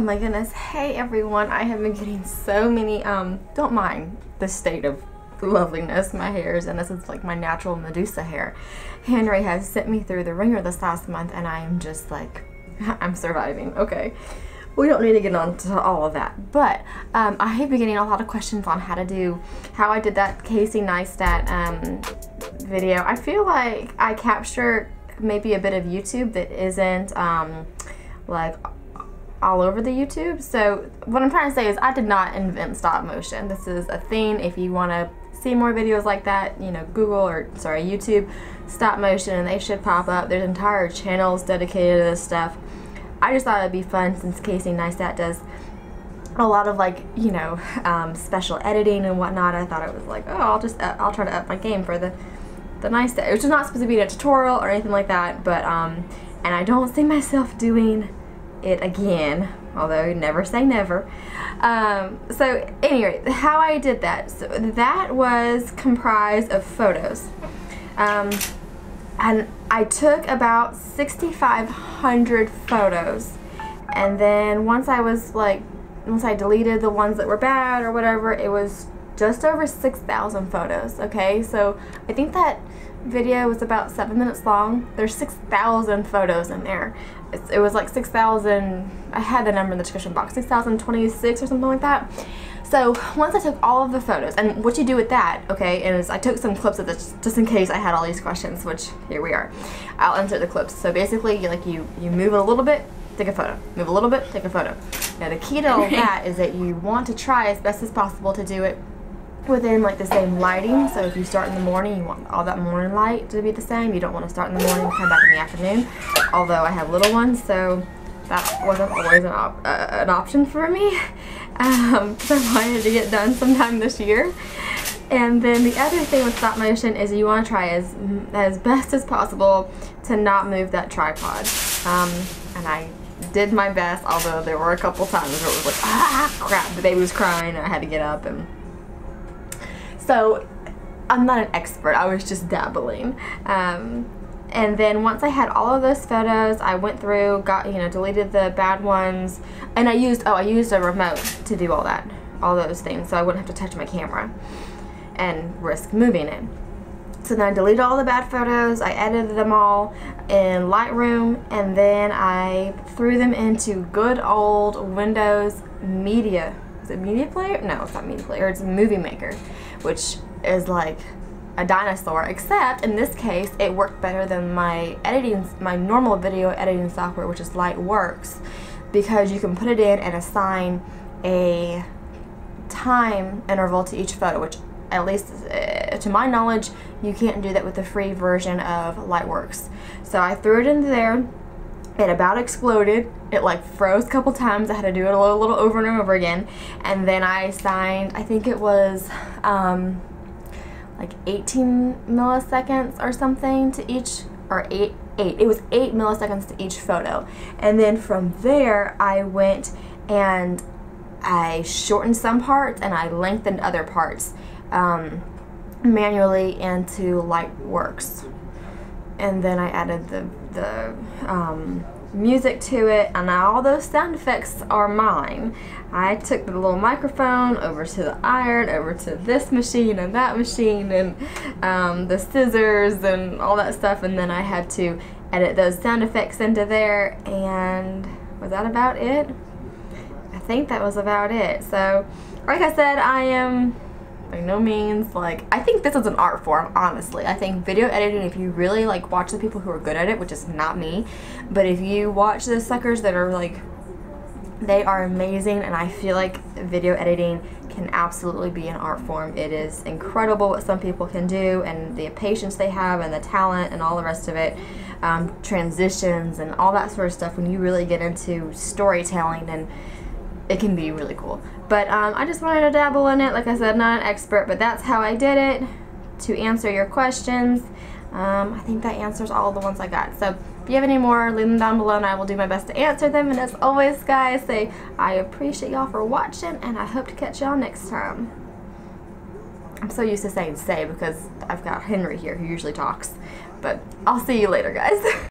my goodness. Hey everyone, I have been getting so many, don't mind the state of loveliness my hair is in. This is like my natural Medusa hair. Henry has sent me through the ringer this last month and I am just like, I'm surviving. Okay, we don't need to get on to all of that, but I have been getting a lot of questions on how I did that Casey Neistat video. I feel like I capture maybe a bit of YouTube that isn't like all over the YouTube. So what I'm trying to say is I did not invent stop motion. This is a thing. If you want to see more videos like that, you know, YouTube stop motion and they should pop up. There's entire channels dedicated to this stuff. I just thought it'd be fun since Casey Neistat does a lot of like, you know, special editing and whatnot. I thought it was like, oh, I'll try to up my game for the Neistat, which is not supposed to be a tutorial or anything like that, but and I don't see myself doing it again, although never say never. So anyway, how I did that, so that was comprised of photos, and I took about 6,500 photos, and then once I deleted the ones that were bad or whatever, it was just over 6,000 photos. Okay, so I think that video was about 7 minutes long. There's 6,000 photos in there. It was like 6,000, I had the number in the description box, 6,026 or something like that. So once I took all of the photos, and what you do with that, okay, is I took some clips of this just in case I had all these questions, which here we are. I'll insert the clips. So basically, you move it a little bit, take a photo. Move a little bit, take a photo. Now the key to all that is that you want to try as best as possible to do it within like the same lighting. So if you start in the morning, you want all that morning light to be the same. You don't want to start in the morning and come back in the afternoon, although I have little ones, so that wasn't always an option for me. So I wanted to get done sometime this year. And then the other thing with stop motion is you want to try as best as possible to not move that tripod, and I did my best, although there were a couple times where it was like, ah crap, the baby was crying and I had to get up. And so I'm not an expert, I was just dabbling. And then once I had all of those photos, I went through, deleted the bad ones, and I used a remote to do all those things, so I wouldn't have to touch my camera and risk moving it. So then I deleted all the bad photos, I edited them all in Lightroom, and then I threw them into good old Windows Media. Is it Media Player? No, it's not Media Player, it's Movie Maker, which is like a dinosaur, except in this case it worked better than my normal video editing software, which is Lightworks, because you can put it in and assign a time interval to each photo, which at least to my knowledge you can't do that with the free version of Lightworks. So I threw it into there. It about exploded. It like froze a couple times. I had to do it a little over and over again, and then I assigned, I think it was like 18 milliseconds or something to each, or it was 8 milliseconds to each photo. And then from there I went and I shortened some parts and I lengthened other parts manually into Lightworks. And then I added the music to it, and all those sound effects are mine. I took the little microphone over to the iron, over to this machine and that machine, and the scissors and all that stuff, and then I had to edit those sound effects into there. And was that about it? I think that was about it. So like I said, I am by no means like, I think this is an art form, honestly. I think video editing, if you really like watch the people who are good at it, which is not me, but if you watch the suckers that are like, they are amazing, and I feel like video editing can absolutely be an art form. It is incredible what some people can do, and the patience they have, and the talent, and all the rest of it, transitions and all that sort of stuff. When you really get into storytelling, and it can be really cool. But I just wanted to dabble in it. Like I said, not an expert, but that's how I did it to answer your questions. I think that answers all the ones I got. So if you have any more, leave them down below and I will do my best to answer them. And as always, guys, I appreciate y'all for watching, and I hope to catch y'all next time. I'm so used to saying say because I've got Henry here who usually talks. But I'll see you later, guys.